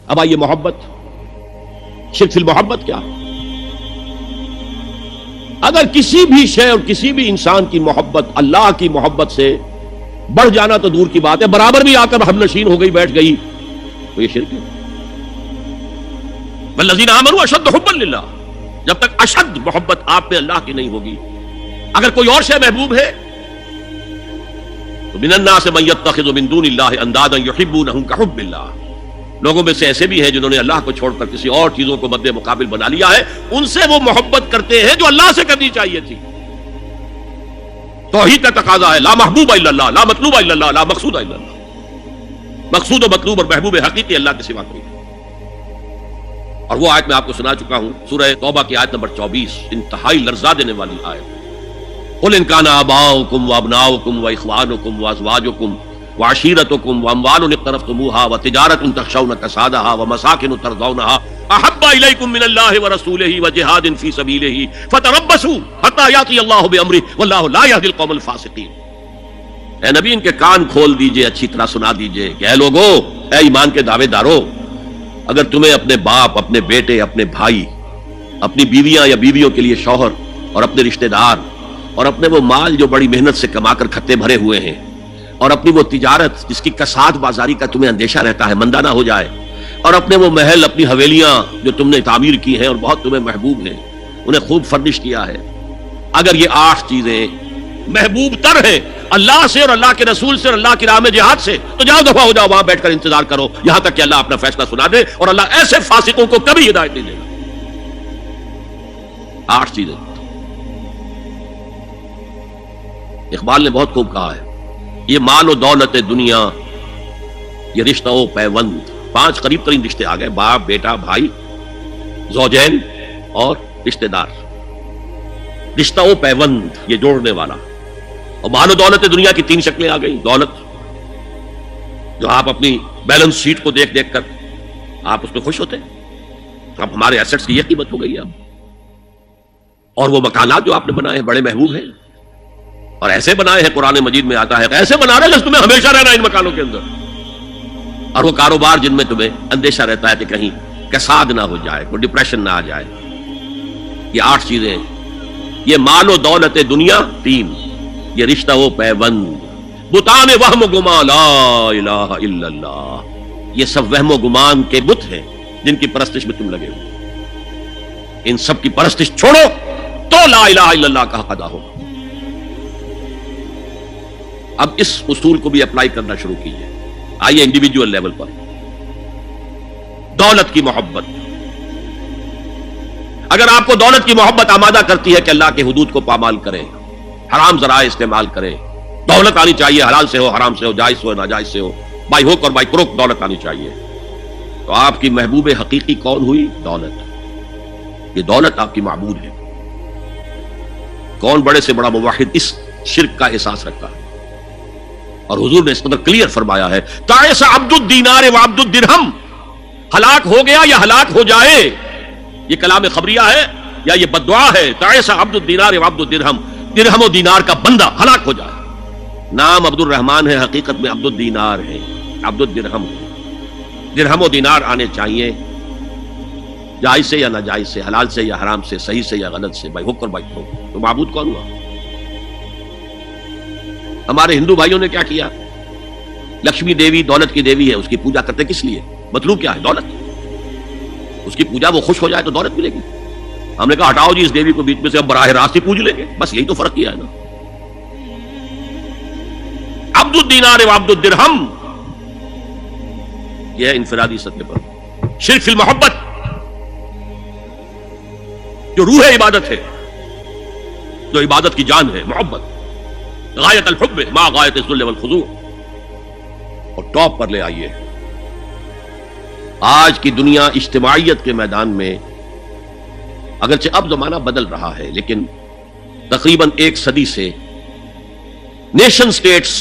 اب آئیے محبت، شرک فی المحبت کیا؟ اگر کسی بھی شے اور کسی بھی انسان کی محبت اللہ کی محبت سے بڑھ جانا تو دور کی بات ہے، برابر بھی آ کر ہم نشین ہو گئی، بیٹھ گئی، تو یہ شرک ہے۔ والذین آمنوا اشد حبا للہ، جب تک اشد محبت آپ میں اللہ کی نہیں ہوگی، اگر کوئی اور شے محبوب ہے تو من الناس من یتخذ من دون اللہ اندادا یحبونہم کحب اللہ، لوگوں میں سے ایسے بھی ہیں جنہوں نے اللہ کو چھوڑ کر کسی اور چیزوں کو مد مقابل بنا لیا ہے، ان سے وہ محبت کرتے ہیں جو اللہ سے کرنی چاہیے تھی۔ توحید کا تقاضا ہے لا محبوب الا اللہ، لا مطلوب الا اللہ، لا مقصود الا اللہ، مقصود و مطلوب اور محبوب حقیقی اللہ کے سوا کوئی نہیں۔ اور وہ آیت میں آپ کو سنا چکا ہوں، سورہ توبہ کی آیت نمبر 24، انتہائی لرزا دینے والی آیت، قل ان کان آباؤکم وابناؤکم واخوانکم وازواجکم وعشیرتکم واموال اقترفتموها وتجارۃ تخشون کسادها ومساکن ترضونها احب الیکم من اللہ ورسولہ وجہاد فی سبیلہ فتربصوا حتی یاتی اللہ بامرہ واللہ لا یہدی القوم الفاسقین۔ اے نبی ان کے کان کھول دیجئے، اچھی طرح سنا دیجئے کہ اے لوگو، اے ایمان کے دعوے دارو، اگر تمہیں اپنے باپ، اپنے بیٹے، اپنے بھائی، اپنی بیویاں یا بیویوں کے لیے شوہر اور اپنے رشتہ دار اور اپنے وہ مال جو بڑی محنت سے کما کر کھتے بھرے ہوئے ہیں اور اپنی وہ تجارت جس کی کساد بازاری کا تمہیں اندیشہ رہتا ہے مندہ نہ ہو جائے، اور اپنے وہ محل، اپنی حویلیاں جو تم نے تعمیر کی ہیں اور بہت تمہیں محبوب ہیں، انہیں خوب فرنش کیا ہے، اگر یہ 8 چیزیں محبوب تر ہیں اللہ سے اور اللہ کے رسول سے اور اللہ کی راہ میں جہاد سے، تو جاؤ دفعہ ہو جاؤ، وہاں بیٹھ کر انتظار کرو یہاں تک کہ اللہ اپنا فیصلہ سنا دے، اور اللہ ایسے فاسقوں کو کبھی ہدایت نہیں دے گا۔ 8 چیزیں اقبال نے بہت خوب کہا ہے، یہ مال و دولت دنیا، یہ رشتہ و پیوند، 5 قریب ترین رشتے آ گئے، باپ، بیٹا، بھائی، زوجین اور رشتہ دار، رشتہ و پیوند یہ جوڑنے والا۔ اور مال و دولت دنیا کی 3 شکلیں آ گئی، دولت جو آپ اپنی بیلنس شیٹ کو دیکھ دیکھ کر آپ اس میں خوش ہوتے ہیں، اب ہمارے ایسٹس کی یہ قیمت ہو گئی ہے اب، اور وہ مکانات جو آپ نے بنائے ہیں بڑے محبوب ہیں، اور ایسے بنائے ہیں، قرآن مجید میں آتا ہے ایسے بنا رہے ہیں تمہیں ہمیشہ رہنا ان مکانوں کے اندر، اور وہ کاروبار جن میں تمہیں اندیشہ رہتا ہے کہ کہیں کساد نہ ہو جائے، کوئی ڈپریشن نہ آ جائے۔ یہ 8 چیزیں، یہ مال و دولت دنیا 3، یہ رشتہ و پیوند، بتان وہم و گمان لا الہ الا اللہ، یہ سب وہم و گمان کے بت ہیں جن کی پرستش میں تم لگے ہو، ان سب کی پرستش چھوڑو تو لا الہ الا اللہ کا حق ادا ہوگا۔ اب اس اصول کو بھی اپلائی کرنا شروع کیجیے، آئیے انڈیویجول لیول پر۔ دولت کی محبت، اگر آپ کو دولت کی محبت آمادہ کرتی ہے کہ اللہ کے حدود کو پامال کریں، حرام ذرائع استعمال کریں، دولت آنی چاہیے، حلال سے ہو، حرام سے ہو، جائز سے ہو، ناجائز سے ہو، بائی ہوک اور بائی کروک دولت آنی چاہیے، تو آپ کی محبوب حقیقی کون ہوئی؟ دولت۔ یہ دولت آپ کی معبود ہے۔ کون بڑے سے بڑا موحد اس شرک کا احساس رکھتا ہے؟ اور حضور نے اس قدر کلیئر فرمایا ہے، تعس عبد الدینار وعبد الدرہم، ہلاک ہو گیا یا ہلاک ہو جائے، یہ کلام خبریہ ہے یا یہ بددعا ہے؟ تعس عبد الدینار وعبد الدرہم، درہم و دینار کا بندہ ہلاک ہو جائے۔ نام عبد الرحمن ہے، حقیقت میں عبد الدینار ہے، عبد الدرہم ہے۔ درہم و دینار آنے چاہیے، جائز سے یا ناجائز سے، حلال سے یا حرام سے، صحیح سے یا غلط سے، بائی حق اور بائی کروک۔ تو معبود کون ہوا؟ ہمارے ہندو بھائیوں نے کیا کیا؟ لکشمی دیوی دولت کی دیوی ہے، اس کی پوجا کرتے کس لیے؟ مطلوب کیا ہے؟ دولت۔ اس کی پوجا وہ خوش ہو جائے تو دولت ملے گی۔ ہم نے کہا ہٹاؤ جی اس دیوی کو بیچ میں سے، ہم براہ راست ہی پوج لیں گے، بس یہی تو فرق کیا ہے نا۔ عبد الدینار و عبد الدرہم، یہ ہے انفرادی سطح پر شرک فی المحبت، جو روح عبادت ہے، جو عبادت کی جان ہے، محبت، غایت الحب ما غایت الذل والخضوع۔ اور ٹاپ پر لے آئیے، آج کی دنیا اجتماعیت کے میدان میں، اگرچہ اب زمانہ بدل رہا ہے، لیکن تقریباً 1 صدی سے نیشن سٹیٹس،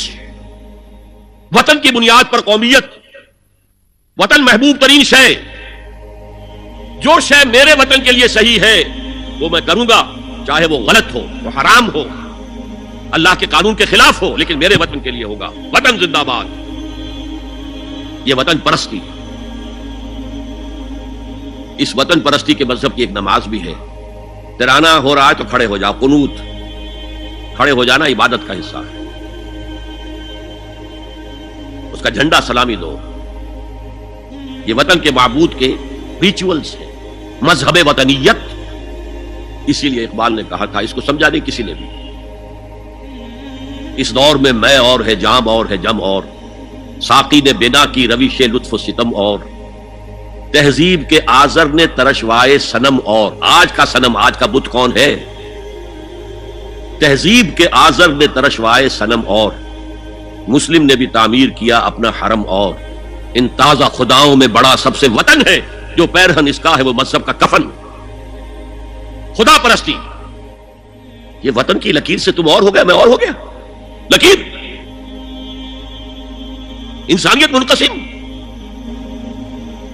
وطن کی بنیاد پر قومیت، وطن محبوب ترین شے، جو شے میرے وطن کے لیے صحیح ہے وہ میں کروں گا، چاہے وہ غلط ہو، وہ حرام ہو، اللہ کے قانون کے خلاف ہو، لیکن میرے وطن کے لیے ہوگا۔ وطن زندہ باد، یہ وطن پرستی، اس وطن پرستی کے مذہب کی ایک نماز بھی ہے. ترانہ ہو رہا ہے تو کھڑے ہو جاؤ. قنوت، کھڑے ہو جانا عبادت کا حصہ ہے. اس کا جھنڈا سلامی دو. یہ وطن کے معبود کے ریچولز ہیں، مذہب وطنیت. اسی لیے اقبال نے کہا تھا، اس کو سمجھا نہیں کسی نے بھی. اس دور میں میں اور ہے جام اور ہے جم اور، ساقی نے بنا کی روش لطف و ستم اور، تہذیب کے آزر نے ترشوائے صنم اور. آج کا صنم، آج کا بت کون ہے؟ تہذیب کے آزر نے ترشوائے صنم اور، مسلم نے بھی تعمیر کیا اپنا حرم اور. ان تازہ خداؤں میں بڑا سب سے وطن ہے، جو پیرہن اس کا ہے وہ مذہب کا کفن. خدا پرستی، یہ وطن کی لکیر سے تم اور ہو گیا، میں اور ہو گیا. لکیر انسانیت منقسم.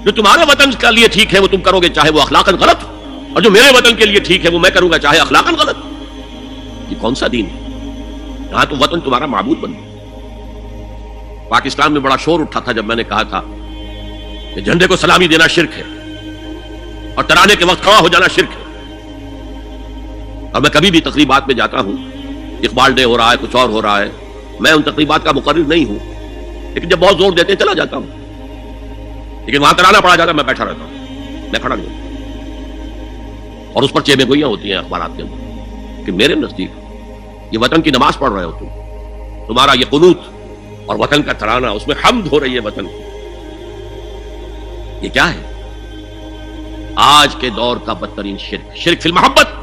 جو تمہارے وطن کے لیے ٹھیک ہے وہ تم کرو گے چاہے وہ اخلاقاً غلط، اور جو میرے وطن کے لیے ٹھیک ہے وہ میں کروں گا چاہے اخلاقاً غلط. یہ کون سا دین ہے؟ یہاں تو وطن تمہارا معبود بن گیا. پاکستان میں بڑا شور اٹھا تھا جب میں نے کہا تھا کہ جھنڈے کو سلامی دینا شرک ہے اور ترانے کے وقت کھڑا ہو جانا شرک ہے. اور میں کبھی بھی تقریبات میں جاتا ہوں، اقبال ڈے ہو رہا ہے، کچھ اور ہو رہا ہے، میں ان تقریبات کا مقرر نہیں ہوں، لیکن جب بہت زور دیتے ہیں چلا جاتا ہوں. لیکن وہاں ترانہ پڑھا جاتا ہے، میں بیٹھا رہتا ہوں، میں کھڑا نہیں ہوں. اور اس پر چیبے گوئیاں ہوتی ہیں اخبارات کے اندر کہ میرے نزدیک یہ وطن کی نماز پڑھ رہے ہو تمہارا یہ قنوت اور وطن کا ترانہ، اس میں حمد ہو رہی ہے وطن کی. یہ کیا ہے؟ آج کے دور کا بدترین شرک، شرک فی المحبت.